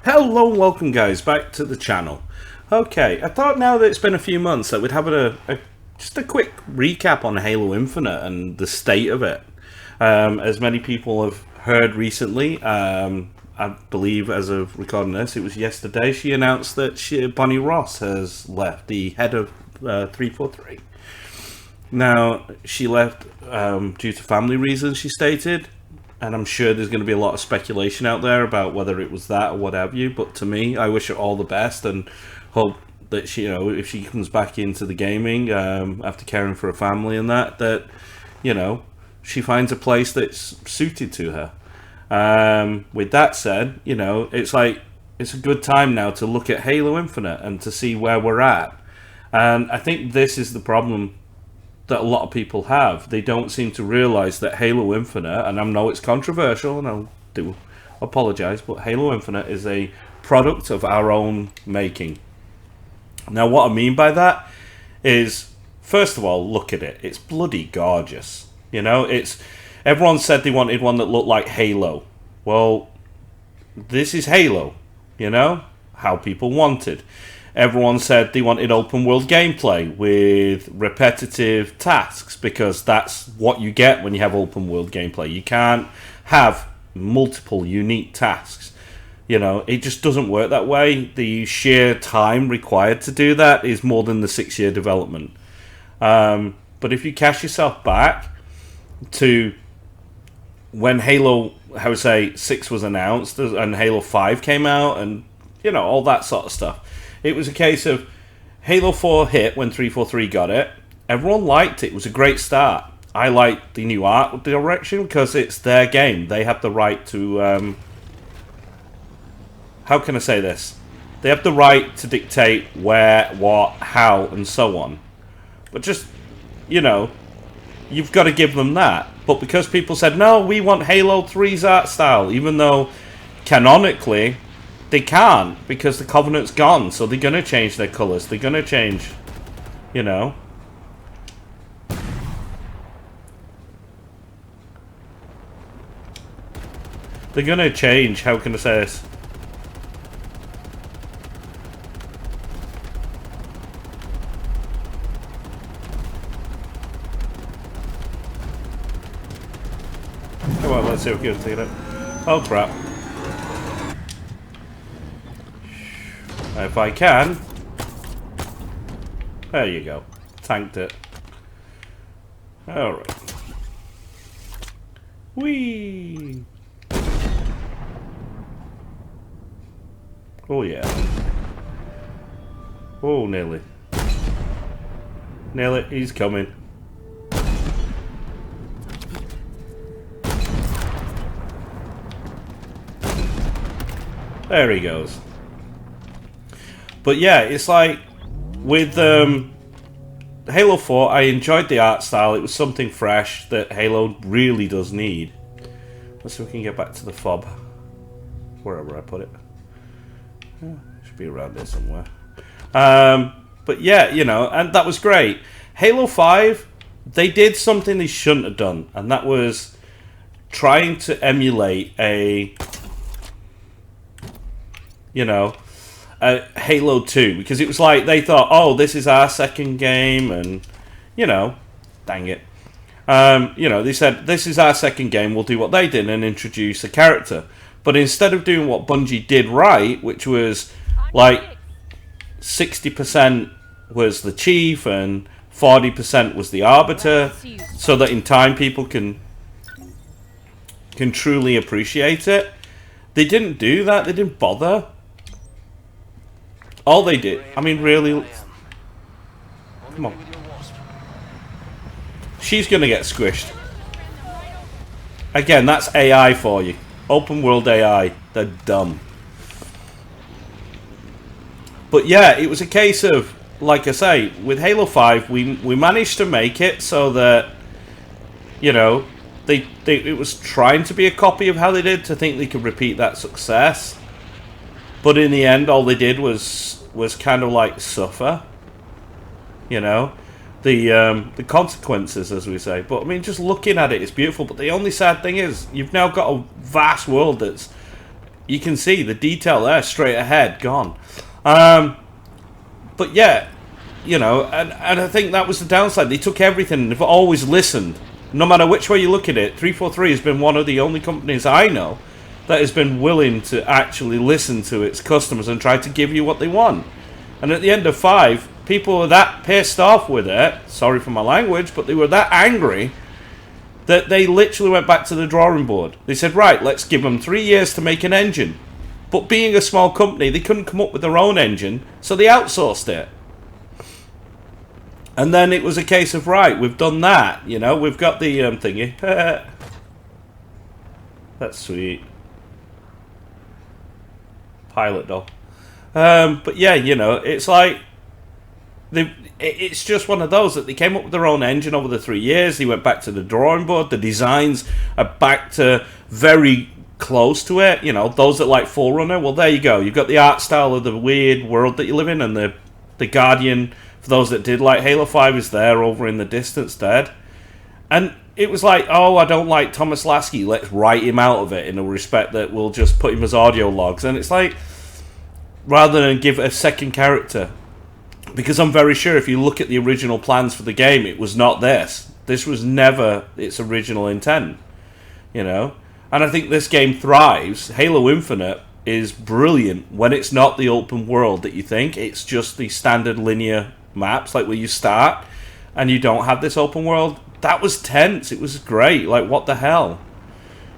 Hello and welcome guys back to the channel. Okay, I thought now that it's been a few months that we'd have just a quick recap on Halo Infinite and the state of it. As many people have heard recently, I believe as of recording this, it was yesterday, she announced that Bonnie Ross has left, the head of 343. Now, she left due to family reasons, she stated. And I'm sure there's going to be a lot of speculation out there about whether it was that or what have you. But to me, I wish her all the best and hope that she, if she comes back into the gaming after caring for her family and that she finds a place that's suited to her. With that said, it's a good time now to look at Halo Infinite and to see where we're at. And I think this is the problem that a lot of people have. They don't seem to realize that Halo Infinite, and I know it's controversial and I do apologize, but Halo Infinite is a product of our own making. Now what I mean by that is, first of all, look at it. It's bloody gorgeous. Everyone said they wanted one that looked like Halo. Well, this is Halo, how people wanted. Everyone said they wanted open world gameplay with repetitive tasks because that's what you get when you have open world gameplay. You can't have multiple unique tasks. It just doesn't work that way. The sheer time required to do that is more than the 6-year development. But if you cast yourself back to when Halo, 6 was announced and Halo 5 came out and, all that sort of stuff. It was a case of Halo 4 hit when 343 got it. Everyone liked it. It was a great start. I liked the new art direction because it's their game. They have the right to... how can I say this? They have the right to dictate where, what, how, and so on. But just, you've got to give them that. But because people said, no, we want Halo 3's art style, even though canonically... they can't, because the Covenant's gone, so they're going to change their colours. They're going to change, They're going to change, how can I say this? Come on, let's see if we can take it out. Oh, crap. If I can. There you go. Tanked it. Alright. Whee! Oh yeah. Oh, nearly. Nearly. He's coming. There he goes. But yeah, it's like with Halo 4, I enjoyed the art style. It was something fresh that Halo really does need. Let's see if we can get back to the fob. Wherever I put it. It should be around there somewhere. But yeah, and that was great. Halo 5, they did something they shouldn't have done. And that was trying to emulate Halo 2, because it was like they thought, oh, this is our second game, and dang it, they said this is our second game, we'll do what they did and introduce a character. But instead of doing what Bungie did right, which was like 60% was the chief and 40% was the arbiter, so that in time people can truly appreciate it, they didn't do that. They didn't bother. All they did, I mean, really... Come on. She's going to get squished. Again, that's AI for you. Open world AI. They're dumb. But yeah, it was a case of, like I say, with Halo 5, we managed to make it so that, it was trying to be a copy of how they did, to think they could repeat that success. But in the end, all they did was kind of like suffer, the consequences, as we say. But I mean, just looking at it, it's beautiful. But the only sad thing is, you've now got a vast world that's You can see the detail there, straight ahead, gone. But yeah, you know, and I think that was the downside. They took everything and they've always listened. No matter which way you look at it, 343 has been one of the only companies I know that has been willing to actually listen to its customers and try to give you what they want. And at the end of 5, people were that pissed off with it, sorry for my language, but they were that angry that they literally went back to the drawing board. They said, right, let's give them 3 years to make an engine. But being a small company, they couldn't come up with their own engine, so they outsourced it. And then it was a case of, right, we've done that, you know, we've got the thingy. That's sweet. Pilot doll. But yeah, you know, it's like, it's just one of those that they came up with their own engine over the 3 years. They went back to the drawing board. The designs are back to very close to it. You know, those that like Forerunner, well, there you go. You've got the art style of the weird world that you live in, and the Guardian, for those that did like Halo 5, is there over in the distance dead. And it was like, oh, I don't like Thomas Lasky, let's write him out of it in a respect that we'll just put him as audio logs. And it's like, rather than give a second character, because I'm very sure if you look at the original plans for the game, it was not this. This was never its original intent, you know? And I think this game thrives. Halo Infinite is brilliant when it's not the open world that you think. It's just the standard linear maps, like where you start, and you don't have this open world. That was tense. It was great. Like, what the hell?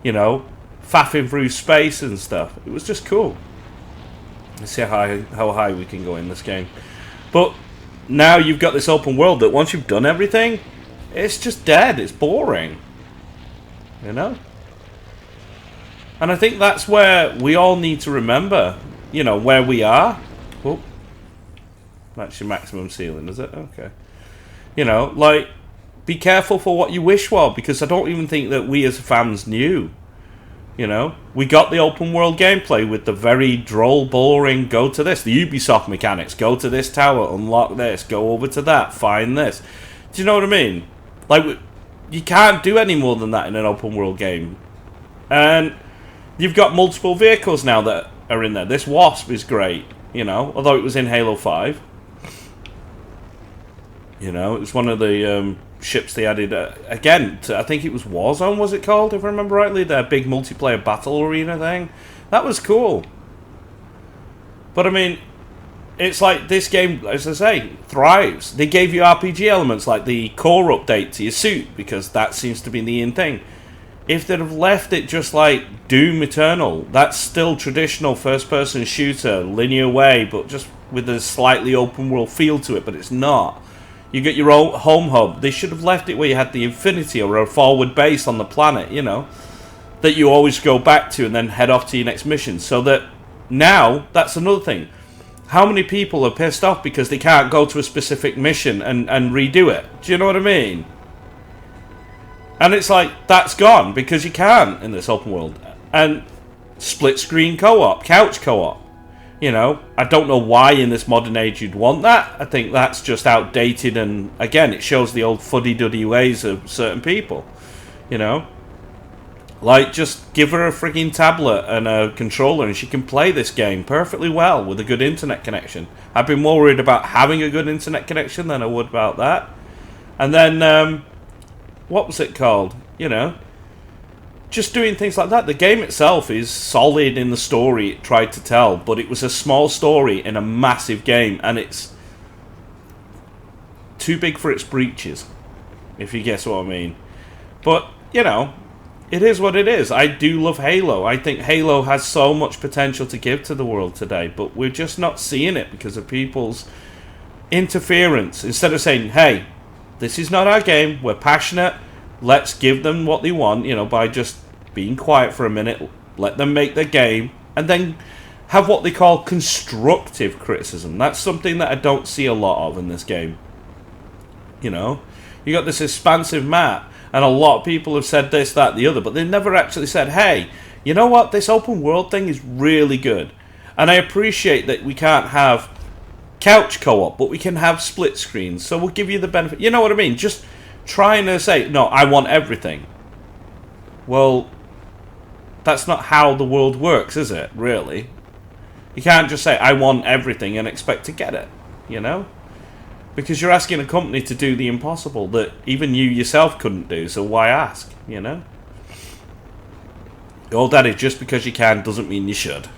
You know? Faffing through space and stuff. It was just cool. Let's see how high we can go in this game. But now you've got this open world that once you've done everything, it's just dead. It's boring. You know? And I think that's where we all need to remember, you know, where we are. Oh, that's your maximum ceiling, is it? Okay. You know, like, be careful for what you wish for, because I don't even think that we as fans knew. You know, we got the open world gameplay with the very droll, boring, go to this, the Ubisoft mechanics, go to this tower, unlock this, go over to that, find this. Do you know what I mean? Like, you can't do any more than that in an open world game. And you've got multiple vehicles now that are in there. This Wasp is great, you know, although it was in Halo 5. You know, it was one of the ships they added, again, to, I think it was Warzone, was it called, if I remember rightly? Their big multiplayer battle arena thing. That was cool. But, I mean, it's like this game, as I say, thrives. They gave you RPG elements like the core update to your suit, because that seems to be the in thing. If they'd have left it just like Doom Eternal, that's still traditional first-person shooter, linear way, but just with a slightly open-world feel to it, but it's not. You get your own home hub. They should have left it where you had the Infinity or a forward base on the planet, you know, that you always go back to and then head off to your next mission. So that now, that's another thing. How many people are pissed off because they can't go to a specific mission and redo it? Do you know what I mean? And it's like, that's gone because you can't in this open world. And split screen co-op, couch co-op. You know, I don't know why in this modern age you'd want that. I think that's just outdated, and again, it shows the old fuddy-duddy ways of certain people. You know? Like, just give her a freaking tablet and a controller and she can play this game perfectly well with a good internet connection. I've been more worried about having a good internet connection than I would about that. And then, what was it called? You know? Just doing things like that. The game itself is solid in the story it tried to tell, but it was a small story in a massive game, and it's too big for its breeches, if you guess what I mean. But, you know, it is what it is. I do love Halo. I think Halo has so much potential to give to the world today, but we're just not seeing it because of people's interference. Instead of saying, hey, this is not our game, we're passionate, let's give them what they want, you know, by just being quiet for a minute, let them make their game, and then have what they call constructive criticism. That's something that I don't see a lot of in this game. You know? You got this expansive map, and a lot of people have said this, that, the other, but they've never actually said, hey, you know what, this open world thing is really good. And I appreciate that we can't have couch co-op, but we can have split screens, so we'll give you the benefit. You know what I mean? Just trying to say, no, I want everything. Well, That's not how the world works, is it, really? You can't just say, I want everything and expect to get it, you know? Because you're asking a company to do the impossible that even you yourself couldn't do, so why ask, you know? All that is, just because you can doesn't mean you should,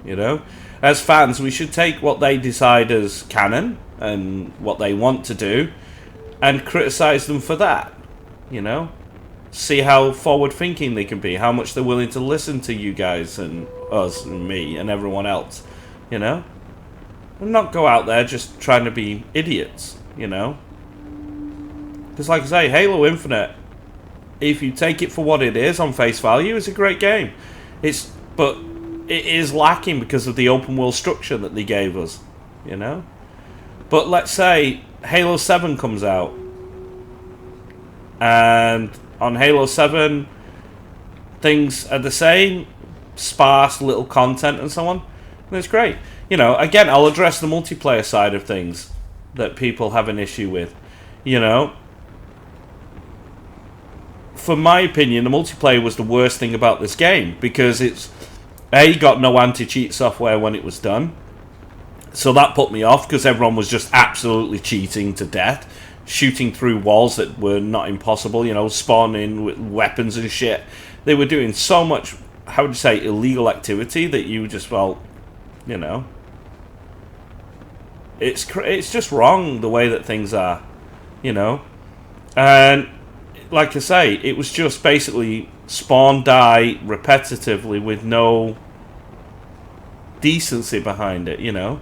you know? As fans, we should take what they decide as canon and what they want to do and criticize them for that, you know? See how forward-thinking they can be, how much they're willing to listen to you guys and us and me and everyone else, you know? And not go out there just trying to be idiots, you know? Because like I say, Halo Infinite, if you take it for what it is on face value, it's a great game. But it is lacking because of the open world structure that they gave us, you know? But let's say Halo 7 comes out, and on Halo 7 things are the same, sparse little content and so on, and it's great. You know, again, I'll address the multiplayer side of things that people have an issue with, you know? For my opinion, the multiplayer was the worst thing about this game, because it's got no anti-cheat software when it was done, so that put me off, because everyone was just absolutely cheating to death, shooting through walls that were not impossible, you know, spawning with weapons and shit. They were doing so much, how would you say, illegal activity that you just felt, you know, it's just wrong the way that things are, you know. And like I say, it was just basically spawn, die repetitively with no decency behind it, you know.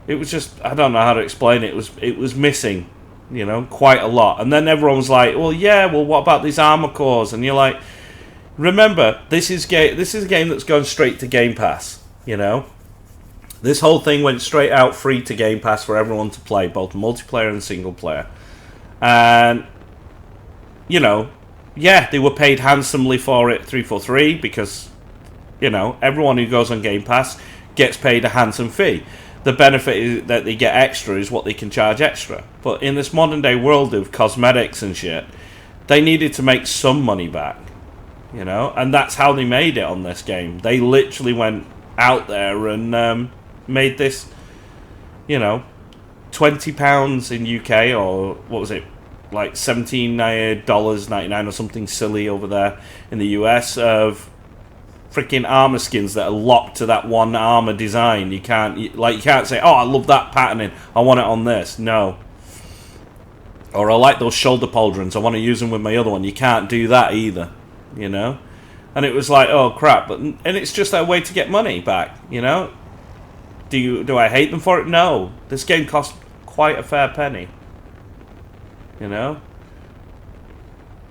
It was just, I don't know how to explain it. It was missing, you know, quite a lot. And then everyone was like, well, yeah, well, what about these armor cores? And you're like, remember, this is a game that's going straight to Game Pass, you know. This whole thing went straight out free to Game Pass for everyone to play, both multiplayer and single player. And, you know, yeah, they were paid handsomely for it, 343, because, you know, everyone who goes on Game Pass gets paid a handsome fee. The benefit is that they get extra is what they can charge extra. But in this modern day world of cosmetics and shit, they needed to make some money back, you know, and that's how they made it on this game. They literally went out there and made this, you know, £20 in UK, or what was it, like $17.99 or something silly over there in the US, of freaking armor skins that are locked to that one armor design. You can't say, oh, I love that patterning, I want it on this. No. Or I like those shoulder pauldrons, I want to use them with my other one. You can't do that either, you know. And it was like, oh crap. And it's just a way to get money back, you know. Do I hate them for it? No. This game cost quite a fair penny, you know.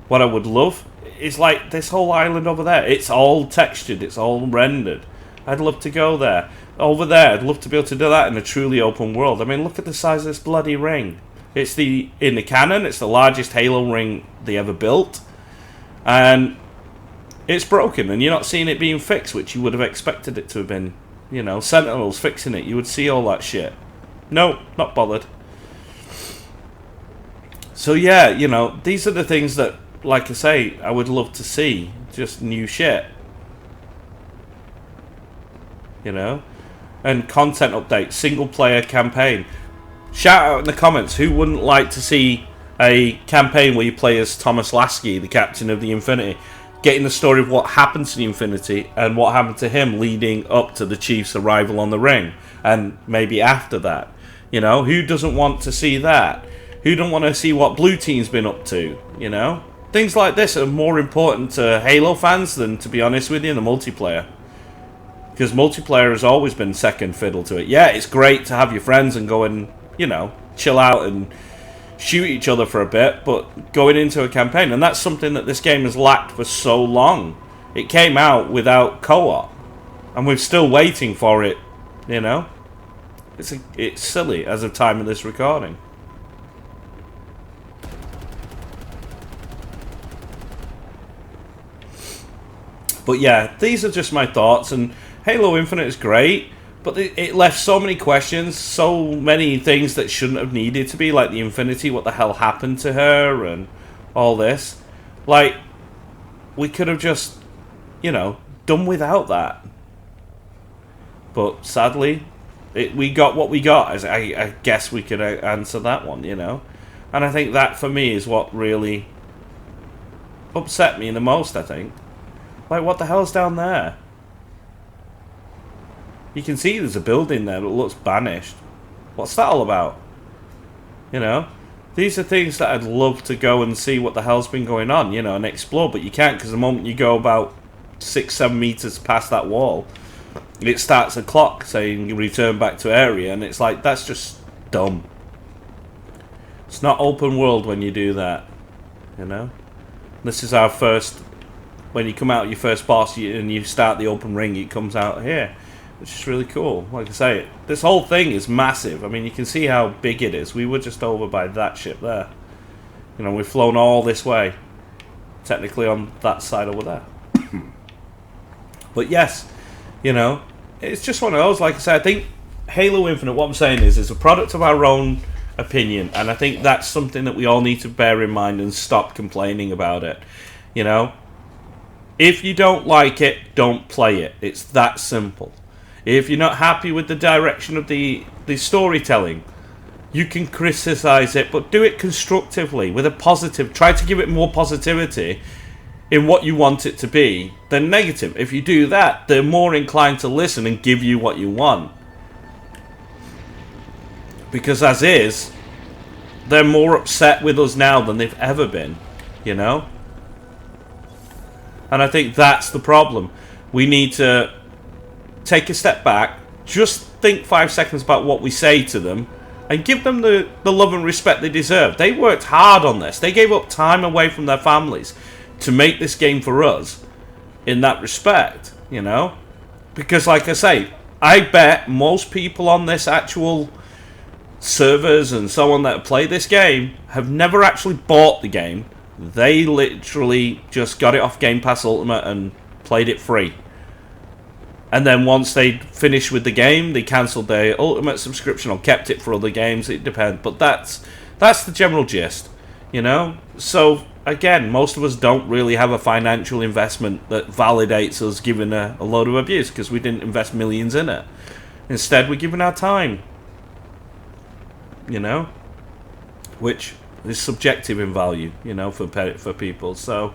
What I would love is like this whole island over there. It's all textured, it's all rendered. I'd love to go there. Over there, I'd love to be able to do that in a truly open world. I mean, look at the size of this bloody ring. It's in the canon, it's the largest Halo ring they ever built. And it's broken, and you're not seeing it being fixed, which you would have expected it to have been. You know, Sentinels fixing it, you would see all that shit. No, not bothered. So yeah, you know, these are the things that, like I say, I would love to see. Just new shit. You know? And content updates, single player campaign. Shout out in the comments, who wouldn't like to see a campaign where you play as Thomas Lasky, the captain of the Infinity, getting the story of what happened to the Infinity and what happened to him leading up to the Chief's arrival on the ring, and maybe after that. You know, who doesn't want to see that? Who don't want to see what Blue Team's been up to, you know? Things like this are more important to Halo fans than, to be honest with you, the multiplayer. Because multiplayer has always been second fiddle to it. Yeah, it's great to have your friends and go and, you know, chill out and shoot each other for a bit, but going into a campaign, and that's something that this game has lacked for so long. It came out without co-op, and we're still waiting for it, you know? It's silly as of time of this recording. But yeah, these are just my thoughts, and Halo Infinite is great, but it left so many questions, so many things that shouldn't have needed to be, like the Infinity, what the hell happened to her, and all this. Like, we could have just you know, done without that. But sadly, we got what we got. As I guess we could answer that one, you know. And I think that for me is what really upset me the most, I think. Like, what the hell's down there? You can see there's a building there that looks banished. What's that all about? You know? These are things that I'd love to go and see what the hell's been going on, you know, and explore, but you can't, because the moment you go about 6-7 meters past that wall, it starts a clock saying you return back to area, and it's like, that's just dumb. It's not open world when you do that, you know? This is our first, when you come out your first boss and you start the open ring, it comes out here, which is really cool. Like I say, this whole thing is massive. I mean, you can see how big it is. We were just over by that ship there. You know, we've flown all this way, technically on that side over there. But yes, you know, it's just one of those. Like I said, I think Halo Infinite, what I'm saying is a product of our own opinion, and I think that's something that we all need to bear in mind and stop complaining about it. You know, if you don't like it, don't play it. It's that simple. If you're not happy with the direction of the storytelling, you can criticize it, but do it constructively, with a positive. Try to give it more positivity in what you want it to be than negative. If you do that, they're more inclined to listen and give you what you want. Because as is, they're more upset with us now than they've ever been, you know? And I think that's the problem. We need to take a step back, just think 5 seconds about what we say to them, and give them the love and respect they deserve. They worked hard on this. They gave up time away from their families to make this game for us in that respect, you know? Because like I say, I bet most people on this actual servers and so on that play this game have never actually bought the game. They literally just got it off Game Pass Ultimate and played it free. And then once they finished with the game, they cancelled their Ultimate subscription or kept it for other games. It depends. But that's the general gist, you know? So, again, most of us don't really have a financial investment that validates us giving a load of abuse, because we didn't invest millions in it. Instead, we're giving our time, you know? Which is subjective in value, you know, for people. So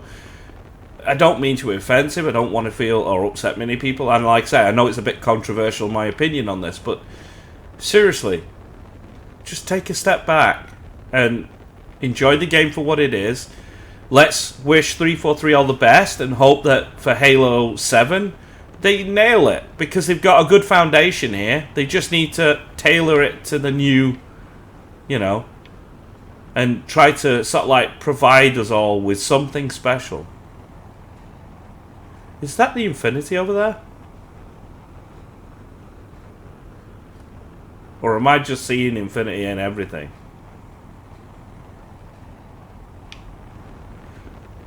I don't mean to be offensive. I don't want to feel or upset many people. And like I say, I know it's a bit controversial, my opinion on this, but seriously, just take a step back and enjoy the game for what it is. Let's wish 343 all the best and hope that for Halo 7, they nail it, because they've got a good foundation here. They just need to tailor it to the new, you know, and try to sort of like provide us all with something special. Is that the Infinity over there? Or am I just seeing Infinity and everything?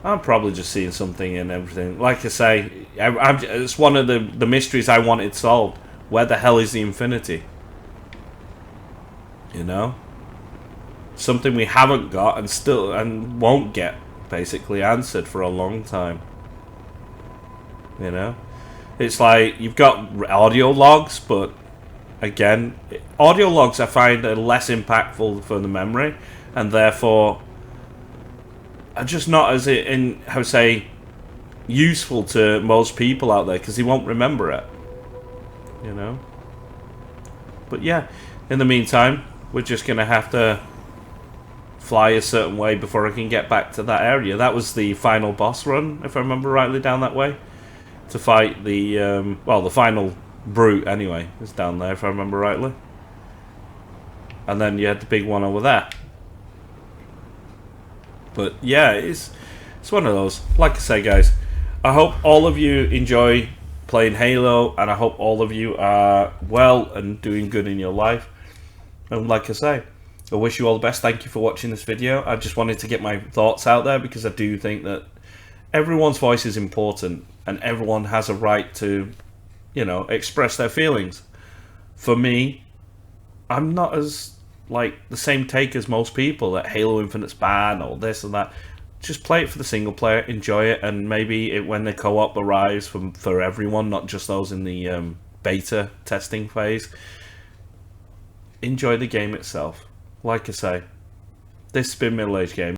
I'm probably just seeing something in everything. Like I say, it's one of the mysteries I wanted solved. Where the hell is the Infinity? You know? Something we haven't got and won't get basically answered for a long time. You know? It's like, you've got audio logs, but again, audio logs I find are less impactful for the memory, and therefore are just not as useful to most people out there, because they won't remember it, you know. But yeah, in the meantime, we're just gonna have to fly a certain way before I can get back to that area. That was the final boss run, if I remember rightly, down that way to fight the the final brute anyway is down there, if I remember rightly. And then you had the big one over there. But yeah, it's one of those. Like I say, guys, I hope all of you enjoy playing Halo, and I hope all of you are well and doing good in your life. And like I say, I wish you all the best. Thank you for watching this video. I just wanted to get my thoughts out there, because I do think that everyone's voice is important, and everyone has a right to, you know, express their feelings. For me, I'm not as like the same take as most people that Halo Infinite's bad or this and that. just play it for the single player, enjoy it, and maybe when the co-op arrives for everyone, not just those in the beta testing phase, enjoy the game itself. Like I say, this has been Middle Age Game.